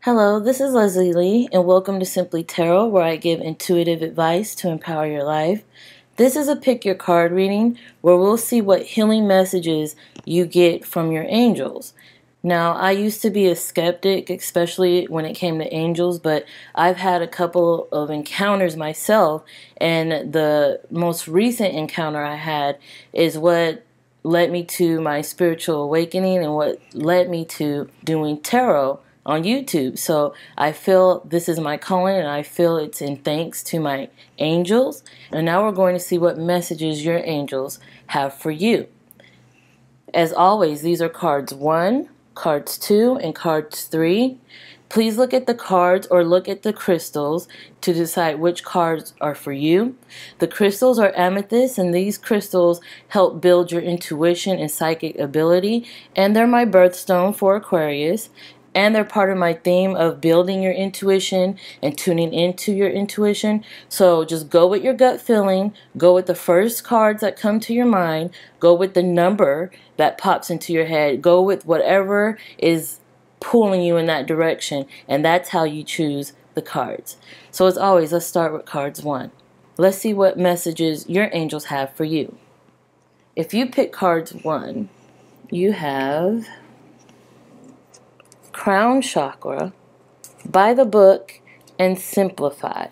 Hello, this is Leslie Lee, and welcome to Simply Tarot, where I give intuitive advice to empower your life. This is a pick your card reading, where we'll see what healing messages you get from your angels. Now, I used to be a skeptic, especially when it came to angels, but I've had a couple of encounters myself, and the most recent encounter I had is what led me to my spiritual awakening and what led me to doing tarot on YouTube. So I feel this is my calling, and I feel it's in thanks to my angels. And now we're going to see what messages your angels have for you. As always, these are cards 1, cards 2, and cards 3. Please look at the cards or look at the crystals to decide which cards are for you. The crystals are amethyst, and these crystals help build your intuition and psychic ability. And they're my birthstone for Aquarius. And they're part of my theme of building your intuition and tuning into your intuition. So just go with your gut feeling. Go with the first cards that come to your mind. Go with the number that pops into your head. Go with whatever is pulling you in that direction. And that's how you choose the cards. So as always, let's start with cards 1. Let's see what messages your angels have for you. If you pick cards 1, you have Crown Chakra, By the Book, and Simplify.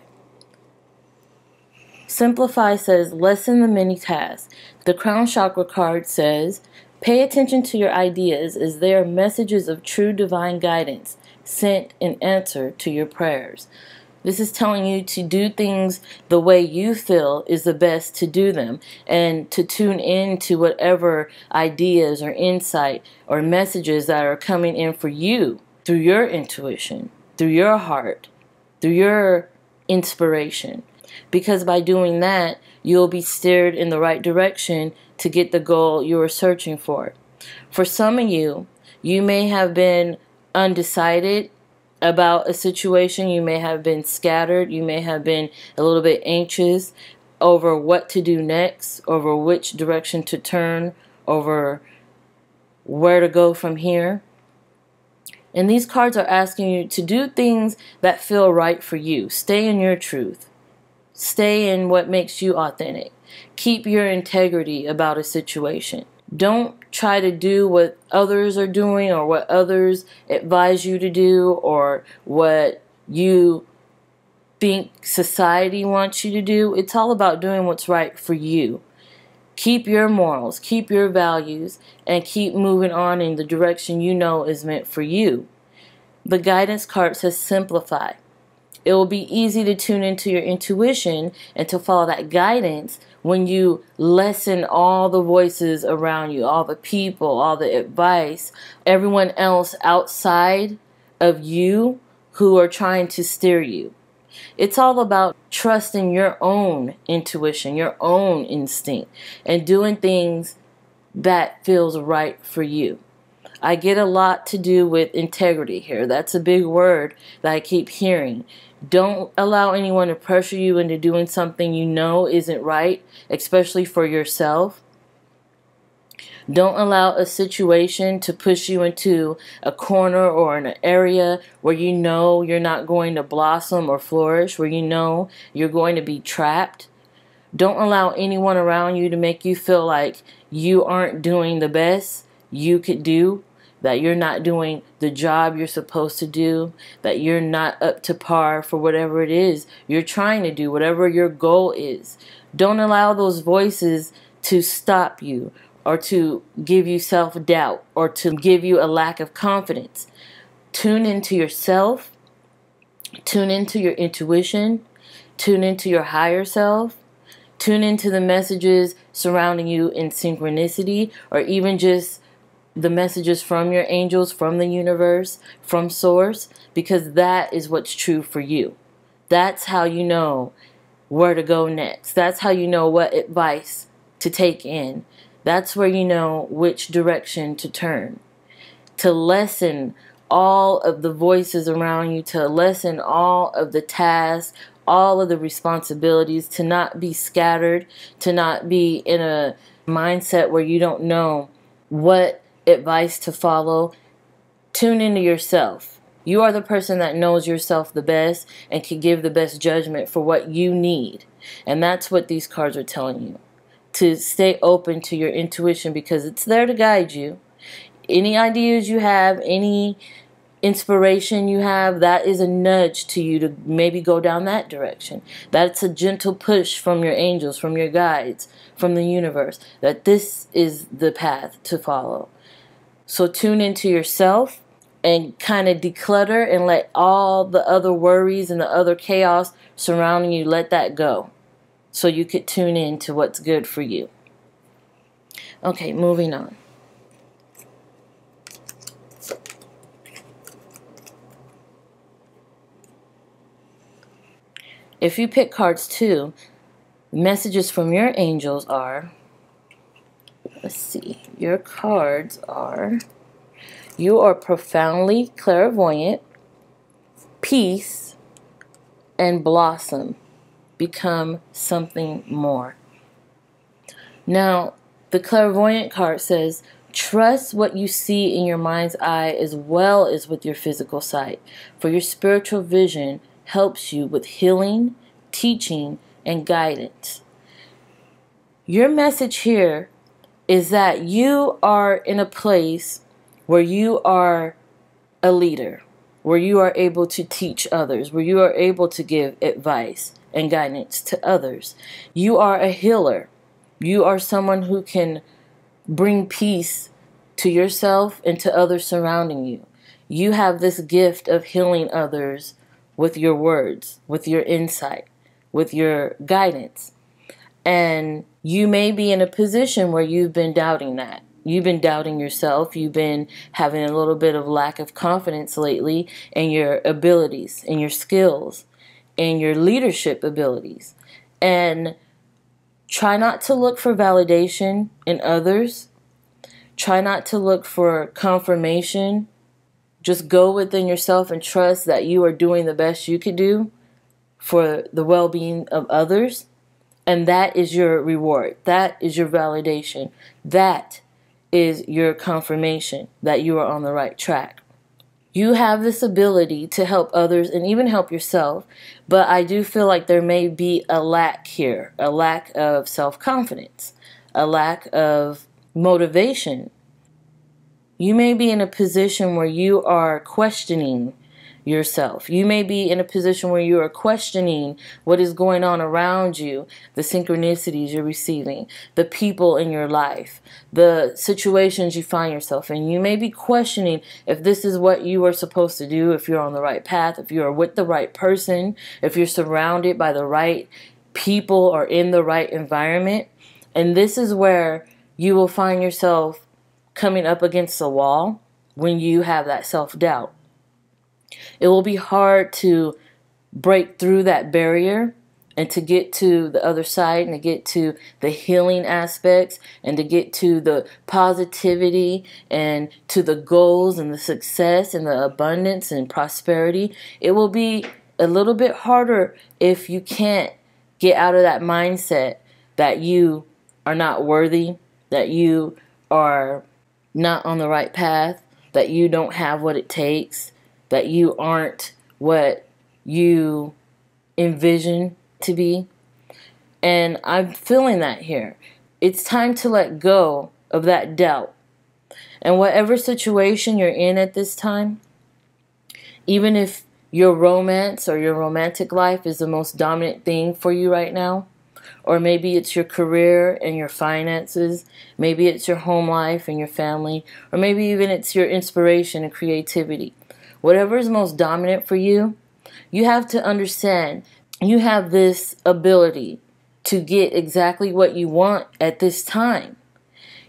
Simplify says, lessen the many tasks. The Crown Chakra card says, pay attention to your ideas as they are messages of true divine guidance sent in answer to your prayers. This is telling you to do things the way you feel is the best to do them, and to tune in to whatever ideas or insight or messages that are coming in for you through your intuition, through your heart, through your inspiration. Because by doing that, you'll be steered in the right direction to get the goal you are searching for. For some of you, you may have been undecided about a situation. You may have been scattered. You may have been a little bit anxious over what to do next, over which direction to turn, over where to go from here. And these cards are asking you to do things that feel right for you. Stay in your truth. Stay in what makes you authentic. Keep your integrity about a situation. Don't try to do what others are doing or what others advise you to do or what you think society wants you to do. It's all about doing what's right for you. Keep your morals, keep your values, and keep moving on in the direction you know is meant for you. The guidance card says simplify. It will be easy to tune into your intuition and to follow that guidance when you lessen all the voices around you, all the people, all the advice, everyone else outside of you who are trying to steer you. It's all about trusting your own intuition, your own instinct, and doing things that feels right for you. I get a lot to do with integrity here. That's a big word that I keep hearing. Don't allow anyone to pressure you into doing something you know isn't right, especially for yourself. Don't allow a situation to push you into a corner or an area where you know you're not going to blossom or flourish, where you know you're going to be trapped. Don't allow anyone around you to make you feel like you aren't doing the best you could do, that you're not doing the job you're supposed to do, that you're not up to par for whatever it is you're trying to do, whatever your goal is. Don't allow those voices to stop you or to give you self-doubt or to give you a lack of confidence. Tune into yourself, tune into your intuition, tune into your higher self, tune into the messages surrounding you in synchronicity, or even just the messages from your angels, from the universe, from source, because that is what's true for you. That's how you know where to go next. That's how you know what advice to take in. That's where you know which direction to turn. To lessen all of the voices around you, to lessen all of the tasks, all of the responsibilities, to not be scattered, to not be in a mindset where you don't know what advice to follow. Tune into yourself. You are the person that knows yourself the best and can give the best judgment for what you need. And that's what these cards are telling you. To stay open to your intuition, because it's there to guide you. Any ideas you have, any inspiration you have, that is a nudge to you to maybe go down that direction. That's a gentle push from your angels, from your guides, from the universe, that this is the path to follow. So tune into yourself and kind of declutter and let all the other worries and the other chaos surrounding you, let that go, so you could tune in to what's good for you. Okay, moving on. If you pick cards 2, messages from your angels are, let's see, your cards are, you are profoundly clairvoyant, peace, and blossom. Become something more. Now, the clairvoyant card says, trust what you see in your mind's eye as well as with your physical sight, for your spiritual vision helps you with healing, teaching, and guidance. Your message here is that you are in a place where you are a leader, where you are able to teach others, where you are able to give advice and guidance to others. You are a healer. You are someone who can bring peace to yourself and to others surrounding you. You have this gift of healing others with your words, with your insight, with your guidance. And you may be in a position where you've been doubting that. You've been doubting yourself. You've been having a little bit of lack of confidence lately in your abilities, in your skills, in your leadership abilities. And try not to look for validation in others. Try not to look for confirmation. Just go within yourself and trust that you are doing the best you could do for the well-being of others. And that is your reward. That is your validation. That is your confirmation that you are on the right track. You have this ability to help others and even help yourself, but I do feel like there may be a lack here, a lack of self-confidence, a lack of motivation. You may be in a position where you are questioning yourself. You may be in a position where you are questioning what is going on around you, the synchronicities you're receiving, the people in your life, the situations you find yourself in. You may be questioning if this is what you are supposed to do, if you're on the right path, if you are with the right person, if you're surrounded by the right people or in the right environment. And this is where you will find yourself coming up against a wall when you have that self-doubt. It will be hard to break through that barrier and to get to the other side and to get to the healing aspects and to get to the positivity and to the goals and the success and the abundance and prosperity. It will be a little bit harder if you can't get out of that mindset that you are not worthy, that you are not on the right path, that you don't have what it takes, that you aren't what you envision to be. And I'm feeling that here. It's time to let go of that doubt. And whatever situation you're in at this time, even if your romance or your romantic life is the most dominant thing for you right now, or maybe it's your career and your finances, maybe it's your home life and your family, or maybe even it's your inspiration and creativity. Whatever is most dominant for you, you have to understand you have this ability to get exactly what you want at this time.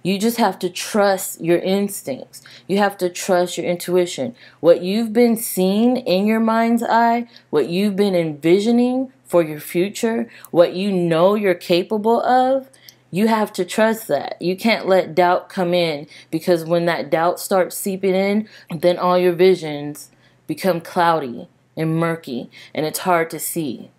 You just have to trust your instincts. You have to trust your intuition. What you've been seeing in your mind's eye, what you've been envisioning for your future, what you know you're capable of, you have to trust that. You can't let doubt come in, because when that doubt starts seeping in, then all your visions become cloudy and murky, and it's hard to see.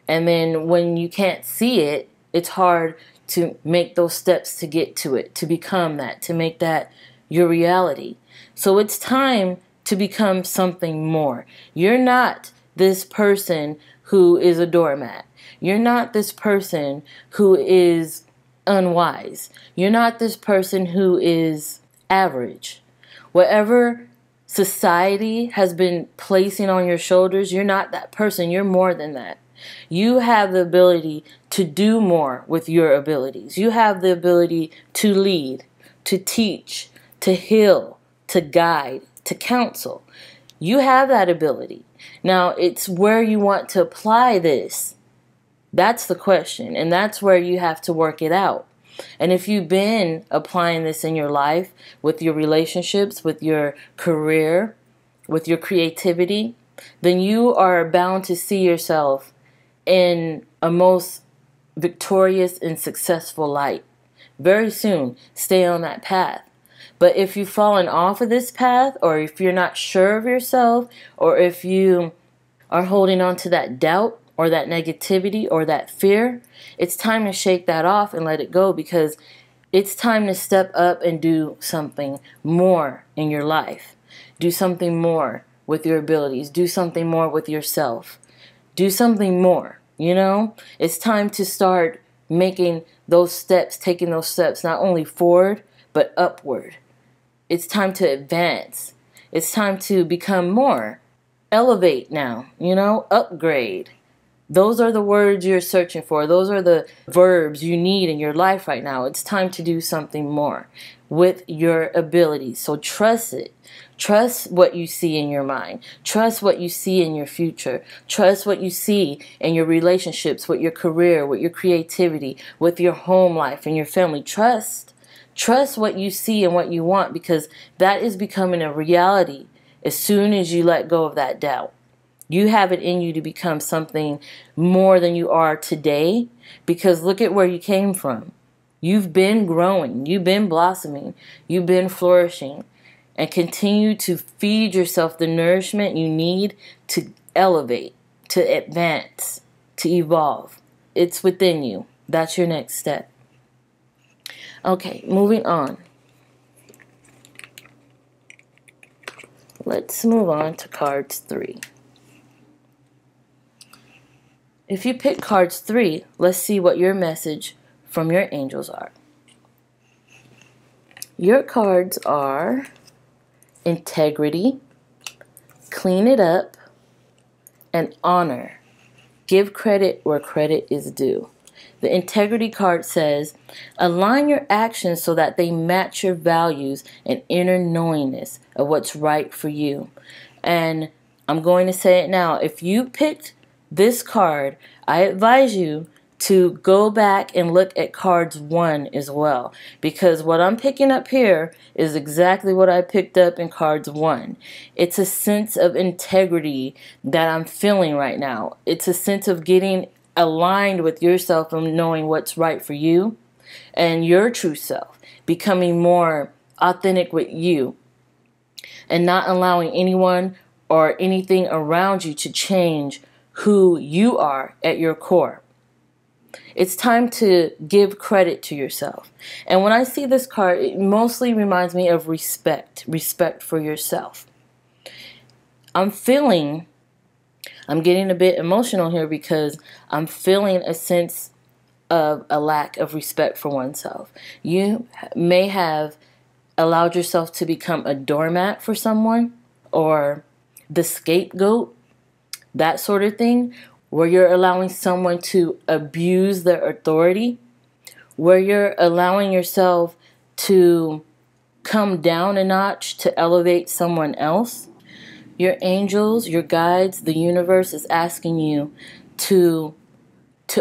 And then when you can't see it, it's hard to make those steps to get to it, to become that, to make that your reality. So it's time to become something more. You're not this person who is a doormat. You're not this person who is unwise. You're not this person who is average. Whatever society has been placing on your shoulders, you're not that person. You're more than that. You have the ability to do more with your abilities. You have the ability to lead, to teach, to heal, to guide, to counsel. You have that ability. Now, it's where you want to apply this. That's the question, and that's where you have to work it out. And if you've been applying this in your life, with your relationships, with your career, with your creativity, then you are bound to see yourself in a most victorious and successful light. Very soon, stay on that path. But if you've fallen off of this path, or if you're not sure of yourself, or if you are holding on to that doubt, or that negativity, or that fear, it's time to shake that off and let it go, because it's time to step up and do something more in your life. Do something more with your abilities. Do something more with yourself. Do something more, you know? It's time to start making those steps, taking those steps, not only forward, but upward. It's time to advance. It's time to become more. Elevate now, you know? Upgrade. Those are the words you're searching for. Those are the verbs you need in your life right now. It's time to do something more with your abilities. So trust it. Trust what you see in your mind. Trust what you see in your future. Trust what you see in your relationships, with your career, with your creativity, with your home life and your family. Trust. Trust what you see and what you want, because that is becoming a reality as soon as you let go of that doubt. You have it in you to become something more than you are today, because look at where you came from. You've been growing. You've been blossoming. You've been flourishing. And continue to feed yourself the nourishment you need to elevate, to advance, to evolve. It's within you. That's your next step. Okay, moving on. Let's move on to cards 3. If you pick cards 3, let's see what your message from your angels are. Your cards are integrity, clean it up, and honor. Give credit where credit is due. The integrity card says, align your actions so that they match your values and inner knowingness of what's right for you. And I'm going to say it now. If you picked this card, I advise you to go back and look at cards 1 as well, because what I'm picking up here is exactly what I picked up in cards 1. It's a sense of integrity that I'm feeling right now. It's a sense of getting aligned with yourself and knowing what's right for you and your true self, becoming more authentic with you and not allowing anyone or anything around you to change who you are at your core. It's time to give credit to yourself. And when I see this card, it mostly reminds me of respect. Respect for yourself. I'm getting a bit emotional here, because I'm feeling a sense of a lack of respect for oneself. You may have allowed yourself to become a doormat for someone, or the scapegoat, that sort of thing, where you're allowing someone to abuse their authority, where you're allowing yourself to come down a notch to elevate someone else. Your angels, your guides, the universe is asking you to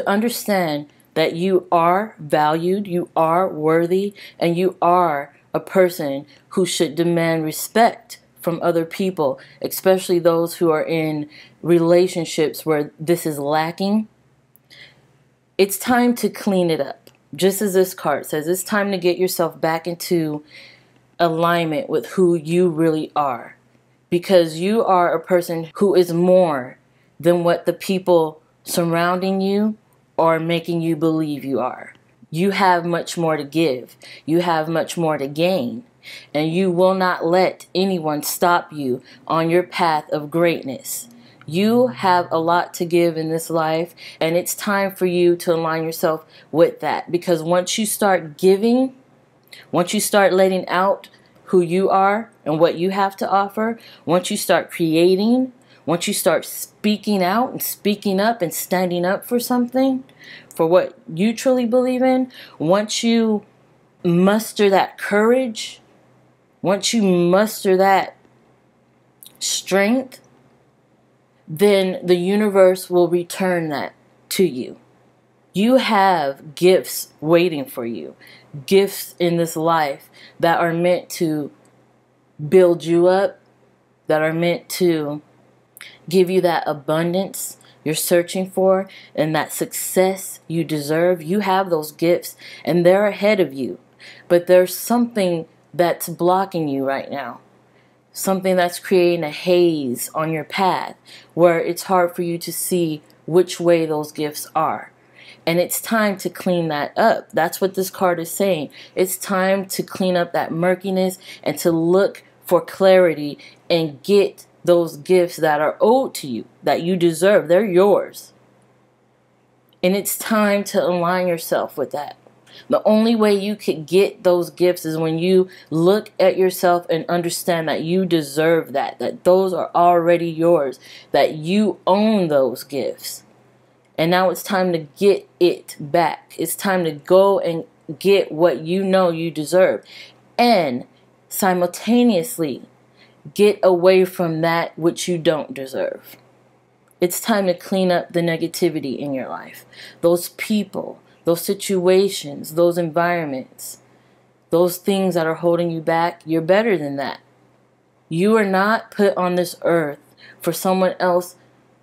understand that you are valued, you are worthy, and you are a person who should demand respect from other people, especially those who are in relationships where this is lacking. It's time to clean it up. Just as this card says, it's time to get yourself back into alignment with who you really are, because you are a person who is more than what the people surrounding you are making you believe you are. You have much more to give. You have much more to gain. and you will not let anyone stop you on your path of greatness. You have a lot to give in this life, and it's time for you to align yourself with that, because once you start giving, once you start letting out who you are and what you have to offer, once you start creating, once you start speaking out and speaking up and standing up for something, for what you truly believe in, once you muster that courage, once you muster that strength, then the universe will return that to you. You have gifts waiting for you, gifts in this life that are meant to build you up, that are meant to give you that abundance you're searching for and that success you deserve. You have those gifts and they're ahead of you, but there's something that's blocking you right now. Something that's creating a haze on your path where it's hard for you to see which way those gifts are. And it's time to clean that up. That's what this card is saying. It's time to clean up that murkiness and to look for clarity and get those gifts that are owed to you, that you deserve. They're yours. And it's time to align yourself with that. The only way you could get those gifts is when you look at yourself and understand that you deserve that those are already yours, that you own those gifts. And now it's time to get it back. It's time to go and get what you know you deserve. And simultaneously, get away from that which you don't deserve. It's time to clean up the negativity in your life. Those people, those situations, those environments, those things that are holding you back, you're better than that. You are not put on this earth for someone else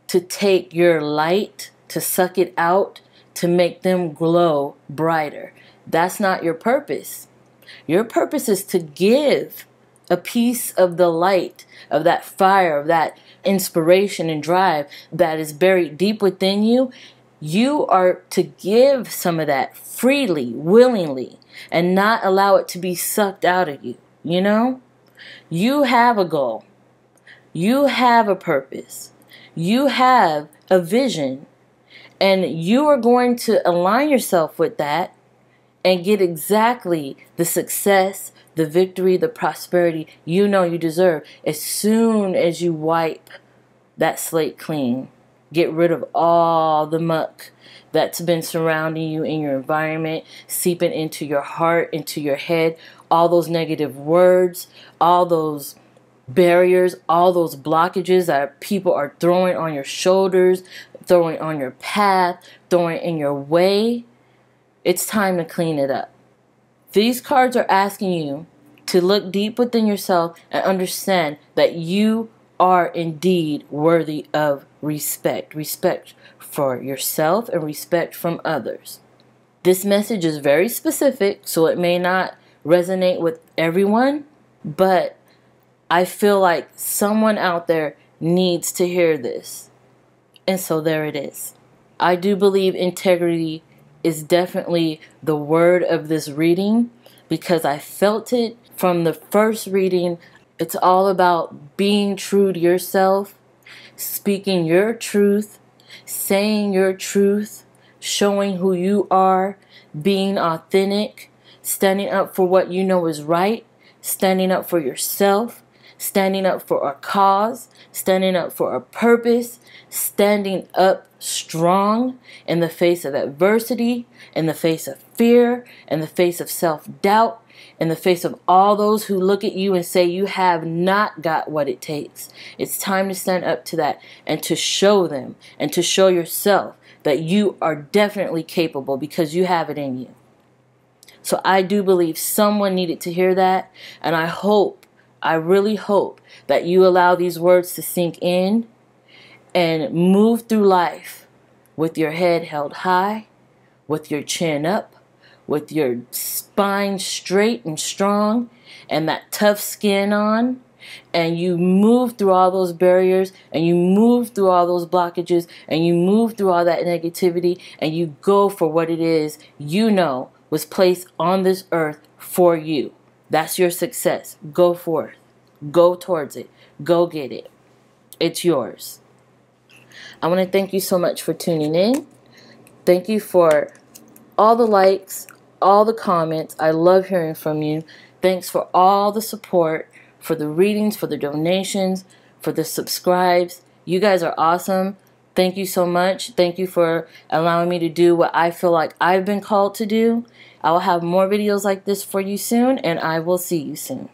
to take your light, to suck it out, to make them glow brighter. That's not your purpose. Your purpose is to give a piece of the light, of that fire, of that inspiration and drive that is buried deep within you. You are to give some of that freely, willingly, and not allow it to be sucked out of you. You know? You have a goal. You have a purpose. You have a vision. And you are going to align yourself with that and get exactly the success, the victory, the prosperity you know you deserve as soon as you wipe that slate clean. Get rid of all the muck that's been surrounding you in your environment, seeping into your heart, into your head, all those negative words, all those barriers, all those blockages that people are throwing on your shoulders, throwing on your path, throwing in your way. It's time to clean it up. These cards are asking you to look deep within yourself and understand that you are indeed worthy of respect. Respect for yourself and respect from others. This message is very specific, so it may not resonate with everyone, but I feel like someone out there needs to hear this. And so there it is. I do believe integrity is definitely the word of this reading because I felt it from the first reading. It's all about being true to yourself, speaking your truth, saying your truth, showing who you are, being authentic, standing up for what you know is right, standing up for yourself, standing up for a cause, standing up for a purpose, standing up strong in the face of adversity, in the face of fear, in the face of self-doubt, in the face of all those who look at you and say you have not got what it takes. It's time to stand up to that and to show them and to show yourself that you are definitely capable because you have it in you. So I do believe someone needed to hear that, and I really hope that you allow these words to sink in and move through life with your head held high, with your chin up, with your spine straight and strong, and that tough skin on, and you move through all those barriers, and you move through all those blockages, and you move through all that negativity, and you go for what it is you know was placed on this earth for you. That's your success. Go forth. Go towards it. Go get it. It's yours. I want to thank you so much for tuning in. Thank you for all the likes, all the comments. I love hearing from you. Thanks for all the support, for the readings, for the donations, for the subscribes. You guys are awesome. Thank you so much. Thank you for allowing me to do what I feel like I've been called to do. I will have more videos like this for you soon, and I will see you soon.